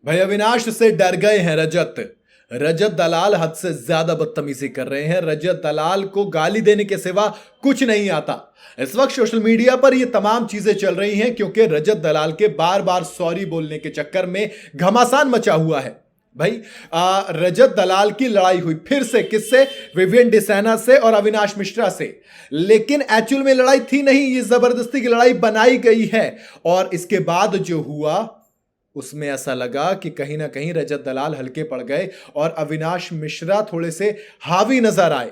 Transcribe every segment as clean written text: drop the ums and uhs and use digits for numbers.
भाई अविनाश से डर गए हैं रजत। रजत दलाल हद से ज्यादा बदतमीजी कर रहे हैं। रजत दलाल को गाली देने के सिवा कुछ नहीं आता। इस वक्त सोशल मीडिया पर ये तमाम चीजें चल रही हैं क्योंकि रजत दलाल के बार बार सॉरी बोलने के चक्कर में घमासान मचा हुआ है। भाई रजत दलाल की लड़ाई हुई फिर से, किससे? विवियन डिसैना से और अविनाश मिश्रा से। लेकिन एक्चुअल में लड़ाई थी नहीं, ये जबरदस्ती की लड़ाई बनाई गई है। और इसके बाद जो हुआ उसमें ऐसा लगा कि कहीं ना कहीं रजत दलाल हल्के पड़ गए और अविनाश मिश्रा थोड़े से हावी नजर आए।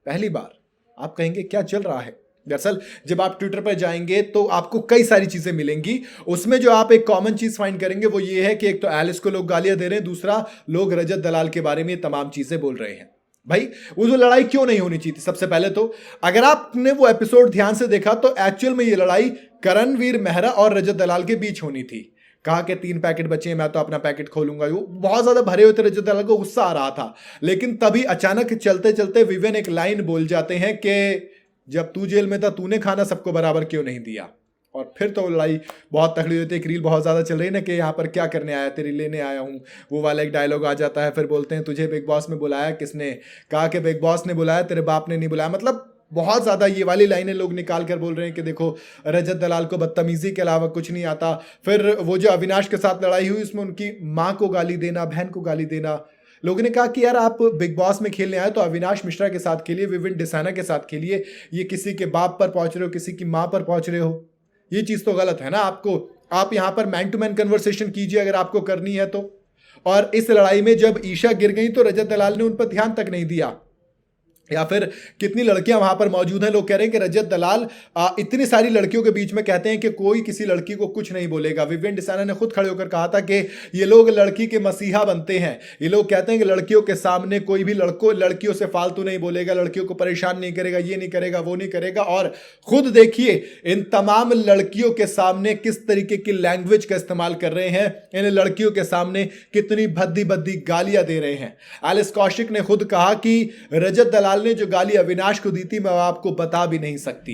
पहली बार आप कहेंगे क्या चल रहा है? दरअसल जब आप ट्विटर पर जाएंगे तो आपको कई सारी चीजें मिलेंगी। उसमें जो आप एक कॉमन चीज फाइंड करेंगे वो ये है कि एक तो एलिस को लोग गालियां दे रहे हैं, दूसरा लोग रजत दलाल के बारे में तमाम चीजें बोल रहे हैं। भाई वो जो लड़ाई क्यों नहीं होनी चाहिए थी? सबसे पहले तो अगर आपने वो एपिसोड ध्यान से देखा तो एक्चुअल में ये लड़ाई करणवीर मेहरा और रजत दलाल के बीच होनी थी। कहा कि 3 पैकेट बचे हैं, मैं तो अपना पैकेट खोलूंगा। वो बहुत ज्यादा भरे हुए थे, रजत दलाल को गुस्सा आ रहा था। लेकिन तभी अचानक चलते चलते विवेन एक लाइन बोल जाते हैं कि जब तू जेल में था तूने खाना सबको बराबर क्यों नहीं दिया। और फिर तो लड़ाई बहुत तगड़ी होती है। एक रील बहुत ज्यादा चल रही है ना कि यहाँ पर क्या करने आया, तेरी लेने आया हूँ, वो वाला एक डायलॉग आ जाता है। फिर बोलते हैं तुझे बिग बॉस में बुलाया किसने? कहा कि बिग बॉस ने बुलाया, तेरे बाप ने नहीं बुलाया। मतलब बहुत ज्यादा ये वाली लाइनें लोग निकाल कर बोल रहे हैं कि देखो रजत दलाल को बदतमीजी के अलावा कुछ नहीं आता। फिर वो जो अविनाश के साथ लड़ाई हुई उसमें उनकी माँ को गाली देना, बहन को गाली देना। लोगों ने कहा कि यार आप बिग बॉस में खेलने आए तो अविनाश मिश्रा के साथ खेलिए, विविन डिसाना के साथ खेलिए। ये किसी के बाप पर पहुंच रहे हो, किसी की माँ पर पहुंच रहे हो, ये चीज तो गलत है ना। आपको आप यहां पर मैन टू मैन कन्वर्सेशन कीजिए अगर आपको करनी है तो। और इस लड़ाई में जब ईशा गिर गई तो रजत दलाल ने उन पर ध्यान तक नहीं दिया। या फिर कितनी लड़कियां वहां पर मौजूद हैं, लोग कह रहे हैं कि रजत दलाल इतनी सारी लड़कियों के बीच में कहते हैं कि कोई किसी लड़की को कुछ नहीं बोलेगा। विवियन डिसाना ने खुद खड़े होकर कहा था कि ये लोग लड़की के मसीहा बनते हैं। ये लोग कहते हैं कि लड़कियों के सामने कोई भी लड़कियों से फालतू नहीं बोलेगा, लड़कियों को परेशान नहीं करेगा, ये नहीं करेगा, वो नहीं करेगा। और खुद देखिए इन तमाम लड़कियों के सामने किस तरीके की लैंग्वेज का इस्तेमाल कर रहे हैं, इन लड़कियों के सामने कितनी भद्दी भद्दी गालियां दे रहे हैं। एलिस कौशिक ने खुद कहा कि रजत दलाल ने जो गाली अविनाश को दी थी मैं आपको बता भी नहीं सकती।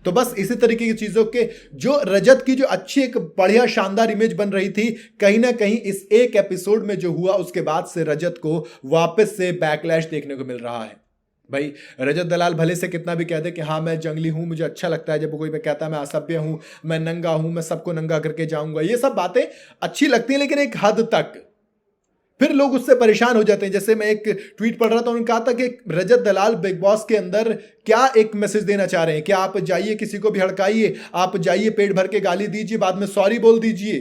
तो बस इसी तरीके की चीजों के जो रजत की जो अच्छी एक बढ़िया शानदार इमेज बन रही थी, कहीं ना कहीं इस एक एपिसोड में जो हुआ उसके बाद से रजत को वापस से बैकलैश देखने को मिल रहा है। भाई रजत दलाल भले से कितना भी कह दे कि हाँ मैं जंगली हूं, मुझे अच्छा लगता है जब कोई मैं कहता है मैं असभ्य हूं, मैं नंगा हूं, मैं सबको नंगा करके जाऊंगा, ये सब बातें अच्छी लगती हैं लेकिन एक हद तक। फिर लोग उससे परेशान हो जाते हैं। जैसे मैं एक ट्वीट पढ़ रहा था, उन्होंने कहा था कि रजत दलाल बिग बॉस के अंदर क्या एक मैसेज देना चाह रहे हैं कि आप जाइए किसी को भी हड़काइए, आप जाइए पेट भर के गाली दीजिए, बाद में सॉरी बोल दीजिए।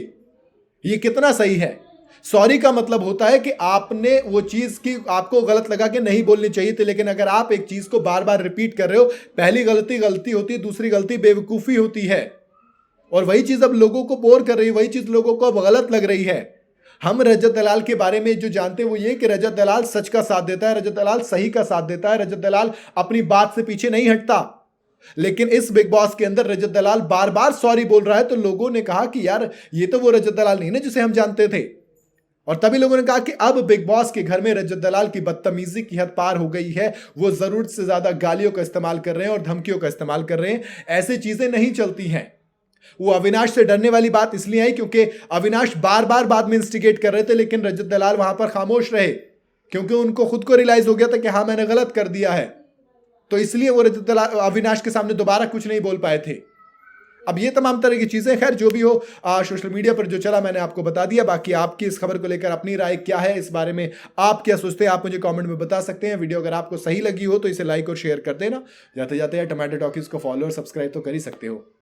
ये कितना सही है? सॉरी का मतलब होता है कि आपने वो चीज की आपको गलत लगा कि नहीं बोलनी चाहिए थी। लेकिन अगर आप एक चीज को बार बार रिपीट कर रहे हो, पहली गलती गलती होती है, दूसरी गलती बेवकूफी होती है। और वही चीज अब लोगों को बोर कर रही है, वही चीज लोगों को अब गलत लग रही है। हम रजत दलाल के बारे में जो जानते हैं वो ये कि रजत दलाल सच का साथ देता है, रजत दलाल सही का साथ देता है, रजत दलाल अपनी बात से पीछे नहीं हटता। लेकिन इस बिग बॉस के अंदर रजत दलाल बार बार सॉरी बोल रहा है तो लोगों ने कहा कि यार ये तो वो रजत दलाल नहीं ना जिसे हम जानते थे। और तभी लोगों ने कहा कि अब बिग बॉस के घर में रजत दलाल की बदतमीजी की हद पार हो गई है। वो जरूरत से ज्यादा गालियों का इस्तेमाल कर रहे हैं और धमकियों का इस्तेमाल कर रहे हैं। ऐसी चीजें नहीं चलती हैं। वो अविनाश से डरने वाली बात इसलिए आई क्योंकि अविनाश बार बार बाद में इंस्टिगेट कर रहे थे, लेकिन रजत दलाल वहां पर खामोश रहे क्योंकि उनको खुद को रियलाइज हो गया था कि हाँ मैंने गलत कर दिया है। तो इसलिए वो रजत दलाल अविनाश के सामने दोबारा कुछ नहीं बोल पाए थे। अब ये तमाम तरह की चीजें, खैर जो भी हो, सोशल मीडिया पर जो चला मैंने आपको बता दिया। बाकी आपकी इस खबर को लेकर अपनी राय क्या है, इस बारे में आप क्या सोचते हैं, आप मुझे कमेंट में बता सकते हैं। वीडियो अगर आपको सही लगी हो तो इसे लाइक और शेयर कर देना। जाते जाते टमाटो टॉकीज को फॉलो और सब्सक्राइब तो कर ही सकते हो।